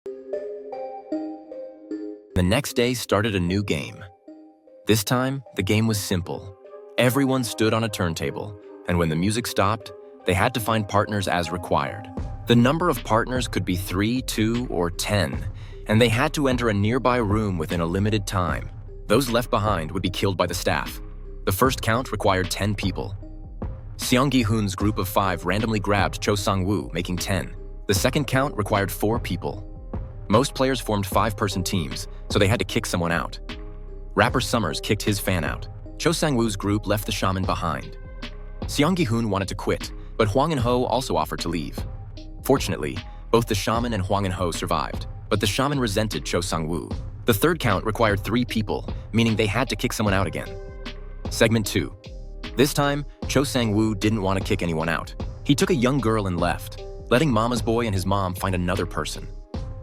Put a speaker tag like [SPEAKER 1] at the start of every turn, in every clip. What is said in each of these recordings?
[SPEAKER 1] The next day started a new game. This time, the game was simple. Everyone stood on a turntable, and when the music stopped, they had to find partners as required. The number of partners could be 3, 2, or 10, and they had to enter a nearby room within a limited time. Those left behind would be killed by the staff. The first count required 10 people. Seong-gi-hoon's group of 5 randomly grabbed Cho Sang-woo, making 10. The second count required 4 people. Most players formed 5-person teams, so they had to kick someone out. Rapper Summers kicked his fan out. Cho Sang-woo's group left the shaman behind. Seong-gi-hoon wanted to quit, but Hwang and Ho also offered to leave. Fortunately, both the shaman and Hwang and Ho survived, but the shaman resented Cho Sang-woo. The third count required 3 people, meaning they had to kick someone out again. Segment 2. This time, Cho Sang-woo didn't want to kick anyone out. He took a young girl and left, letting Mama's boy and his mom find another person.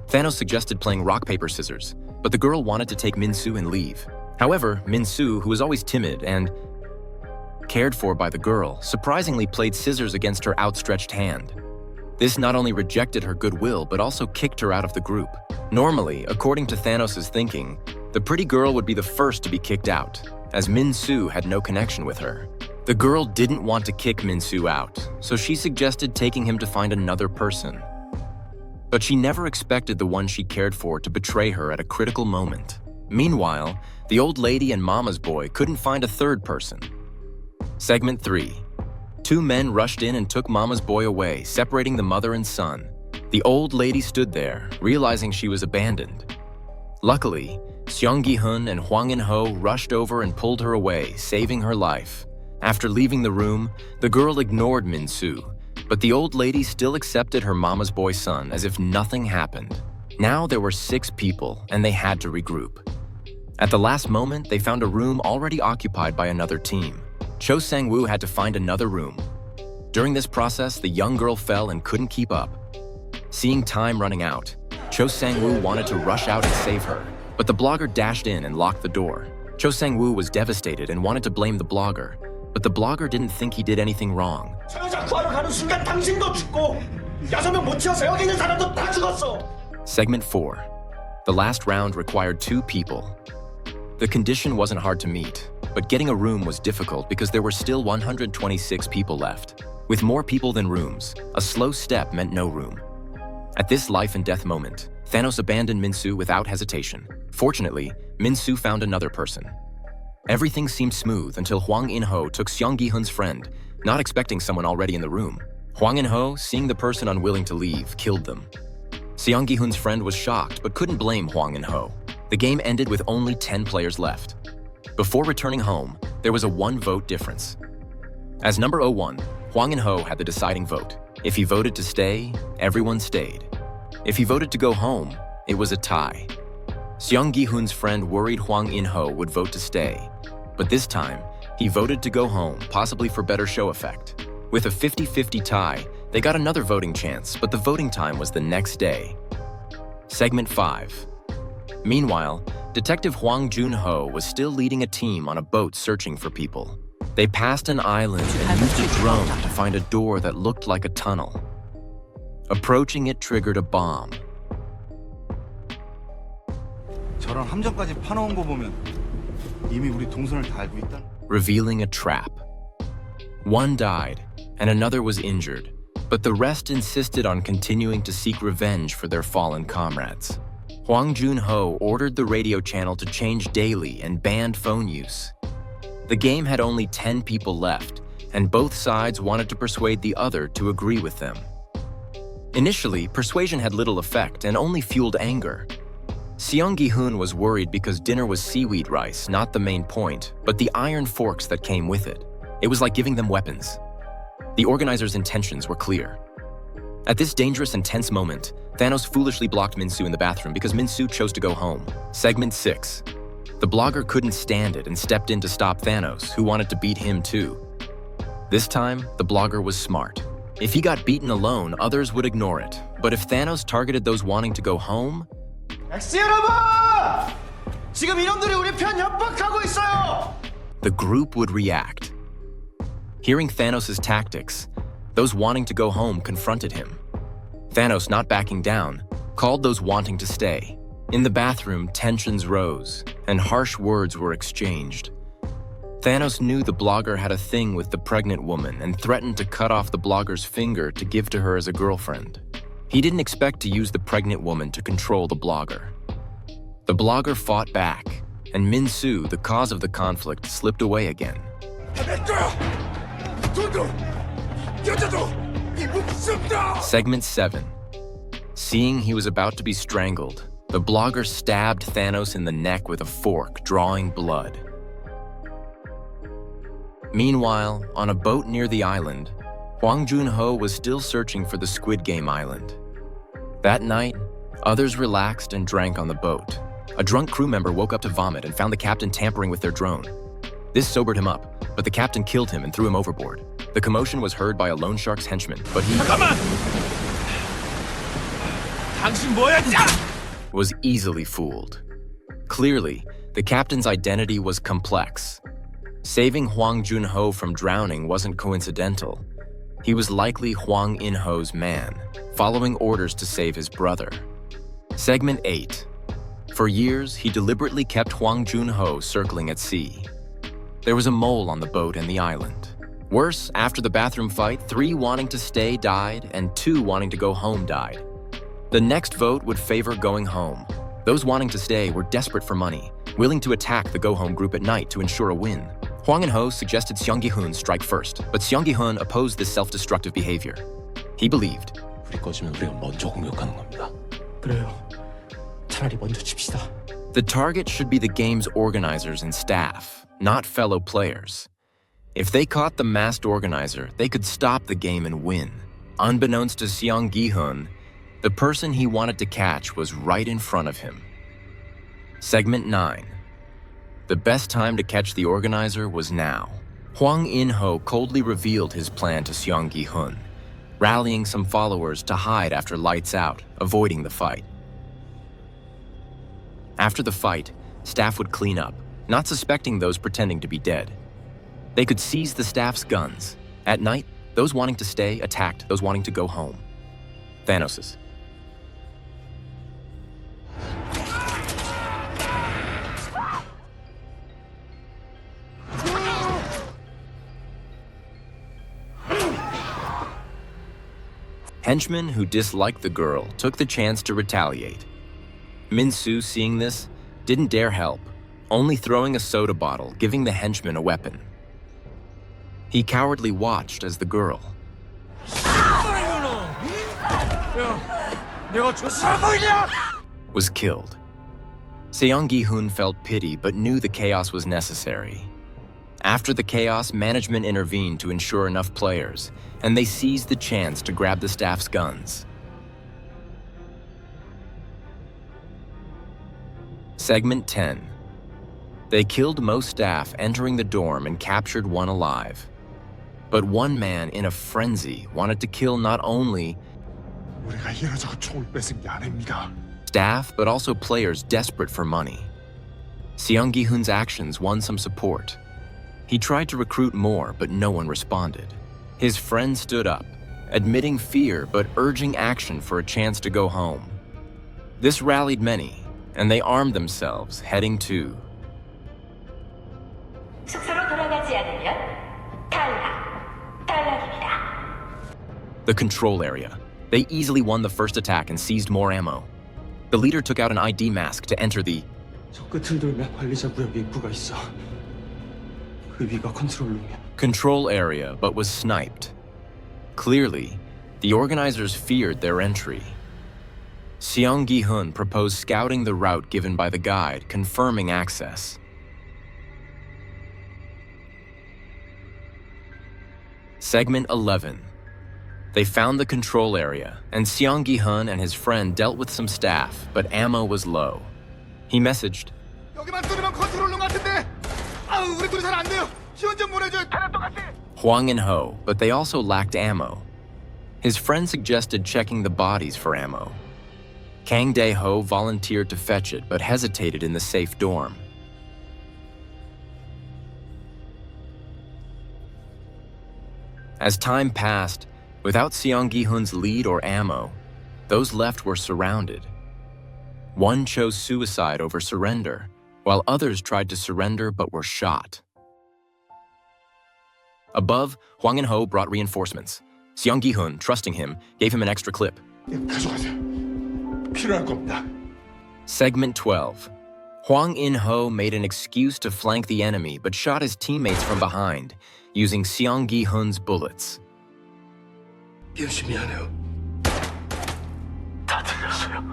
[SPEAKER 1] Thanos suggested playing rock, paper, scissors, but the girl wanted to take Min-soo and leave. However, Min-soo, who was always timid and cared for by the girl, surprisingly played scissors against her outstretched hand. This not only rejected her goodwill, but also kicked her out of the group. Normally, according to Thanos' thinking, the pretty girl would be the first to be kicked out, as Min-soo had no connection with her. The girl didn't want to kick Min-soo out, so she suggested taking him to find another person. But she never expected the one she cared for to betray her at a critical moment. Meanwhile, the old lady and Mama's boy couldn't find a third person. Segment 3. 2 men rushed in and took Mama's boy away, separating the mother and son. The old lady stood there, realizing she was abandoned. Luckily, Seong-gi-hoon and Hwang In-ho rushed over and pulled her away, saving her life. After leaving the room, the girl ignored Min-soo, but the old lady still accepted her Mama's boy son as if nothing happened. Now there were 6 people, and they had to regroup. At the last moment, they found a room already occupied by another team. Cho Sang-woo had to find another room. During this process, the young girl fell and couldn't keep up. Seeing time running out, Cho Sang-woo wanted to rush out and save her, but the blogger dashed in and locked the door. Cho Sang-woo was devastated and wanted to blame the blogger, but the blogger didn't think he did anything wrong. Segment 4. The last round required 2 people. The condition wasn't hard to meet, but getting a room was difficult because there were still 126 people left. With more people than rooms, a slow step meant no room. At this life and death moment, Thanos abandoned Min-soo without hesitation. Fortunately, Min-soo found another person. Everything seemed smooth until Hwang In-ho took Seong-gi-hoon's friend, not expecting someone already in the room. Hwang In-ho, seeing the person unwilling to leave, killed them. Seong-gi-hoon's friend was shocked but couldn't blame Hwang In-ho. The game ended with only 10 players left. Before returning home, there was a 1-vote difference. As number 01, Hwang In-ho had the deciding vote. If he voted to stay, everyone stayed. If he voted to go home, it was a tie. Seong-gi-hoon's friend worried Hwang In-ho would vote to stay, but this time, he voted to go home, possibly for better show effect. With a 50-50 tie, they got another voting chance, but the voting time was the next day. Segment 5. Meanwhile, Detective Hwang Jun-ho was still leading a team on a boat searching for people. They passed an island and used a drone to find a door that looked like a tunnel. Approaching it triggered a bomb.
[SPEAKER 2] 저런 함정까지 파놓은 거 보면 이미 우리 동선을 다 알고 있다.
[SPEAKER 1] Revealing a trap. One died, and another was injured, but the rest insisted on continuing to seek revenge for their fallen comrades. Hwang Jun-ho ordered the radio channel to change daily and banned phone use. The game had only 10 people left, and both sides wanted to persuade the other to agree with them. Initially, persuasion had little effect and only fueled anger. Seong-gi-hoon was worried because dinner was seaweed rice, not the main point, but the iron forks that came with it. It was like giving them weapons. The organizers' intentions were clear. At this dangerous and tense moment, Thanos foolishly blocked Min-soo in the bathroom because Min-soo chose to go home. Segment 6. The blogger couldn't stand it and stepped in to stop Thanos, who wanted to beat him too. This time, the blogger was smart. If he got beaten alone, others would ignore it. But if Thanos targeted those wanting to go home, the group would react. Hearing Thanos' tactics, those wanting to go home confronted him. Thanos not backing down, called those wanting to stay. In the bathroom, tensions rose, and harsh words were exchanged. Thanos knew the blogger had a thing with the pregnant woman and threatened to cut off the blogger's finger to give to her as a girlfriend. He didn't expect to use the pregnant woman to control the blogger. The blogger fought back, and Min-soo, the cause of the conflict, slipped away again. Segment 7. Seeing he was about to be strangled, the blogger stabbed Thanos in the neck with a fork, drawing blood. Meanwhile, on a boat near the island, Hwang Jun-ho was still searching for the Squid Game island. That night, others relaxed and drank on the boat. A drunk crew member woke up to vomit and found the captain tampering with their drone. This sobered him up, but the captain killed him and threw him overboard. The commotion was heard by a loan shark's henchman, but he was easily fooled. Clearly, the captain's identity was complex. Saving Hwang Jun-ho from drowning wasn't coincidental. He was likely Hwang In-ho's man, following orders to save his brother. Segment 8. For years, he deliberately kept Hwang Jun-ho circling at sea. There was a mole on the boat and the island. Worse, after the bathroom fight, 3 wanting to stay died and 2 wanting to go home died. The next vote would favor going home. Those wanting to stay were desperate for money, willing to attack the go-home group at night to ensure a win. Hwang In-ho suggested Seong-gi-hun strike first, but Seong-gi-hun opposed this self-destructive behavior. He believed, the target should be the game's organizers and staff, not fellow players. If they caught the masked organizer, they could stop the game and win. Unbeknownst to Seong-gi-hun, the person he wanted to catch was right in front of him. Segment 9. The best time to catch the organizer was now. Hwang In-ho coldly revealed his plan to Seong-gi-hun, rallying some followers to hide after lights out, avoiding the fight. After the fight, staff would clean up, not suspecting those pretending to be dead. They could seize the staff's guns. At night, those wanting to stay attacked those wanting to go home. Thanos's. Henchmen who disliked the girl took the chance to retaliate. Min-soo, seeing this, didn't dare help, only throwing a soda bottle, giving the henchman a weapon. He cowardly watched as the girl was killed. Seong-gi-hun felt pity but knew the chaos was necessary. After the chaos, management intervened to ensure enough players, and they seized the chance to grab the staff's guns. Segment 10. They killed most staff entering the dorm and captured one alive. But one man in a frenzy wanted to kill not only staff, but also players desperate for money. Seong-gi-hun's actions won some support. He tried to recruit more, but no one responded. His friend stood up, admitting fear but urging action for a chance to go home. This rallied many, and they armed themselves, heading to the control area. They easily won the first attack and seized more ammo. The leader took out an ID mask to enter the control area, but was sniped. Clearly, the organizers feared their entry. Seong-gi-hun proposed scouting the route given by the guide, confirming access. Segment 11. They found the control area, and Seong-gi-hun and his friend dealt with some staff, but ammo was low. He messaged, Hwang In-ho, but they also lacked ammo. His friend suggested checking the bodies for ammo. Kang Dae-ho volunteered to fetch it, but hesitated in the safe dorm. As time passed, without Seong-gi-hun's lead or ammo, Those left were surrounded. One chose suicide over surrender, while others tried to surrender but were shot. Above, Hwang In-ho brought reinforcements. Seong-gi-hun, trusting him, gave him an extra clip.
[SPEAKER 3] 가져가세요. 필요할 겁니다.
[SPEAKER 1] Segment 12. Hwang In-ho made an excuse to flank the enemy but shot his teammates from behind, using Seong-gi-hun's bullets.
[SPEAKER 3] 열심히 하네요. 다 들렸어요.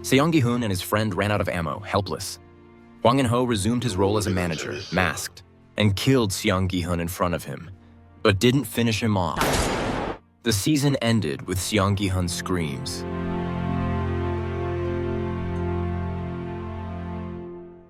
[SPEAKER 1] Seong-gi-hun and his friend ran out of ammo, helpless. Hwang In-ho resumed his role as a manager, masked, and killed Seong-gi-hun in front of him, but didn't finish him off. The season ended with Seong-gi-hun's screams.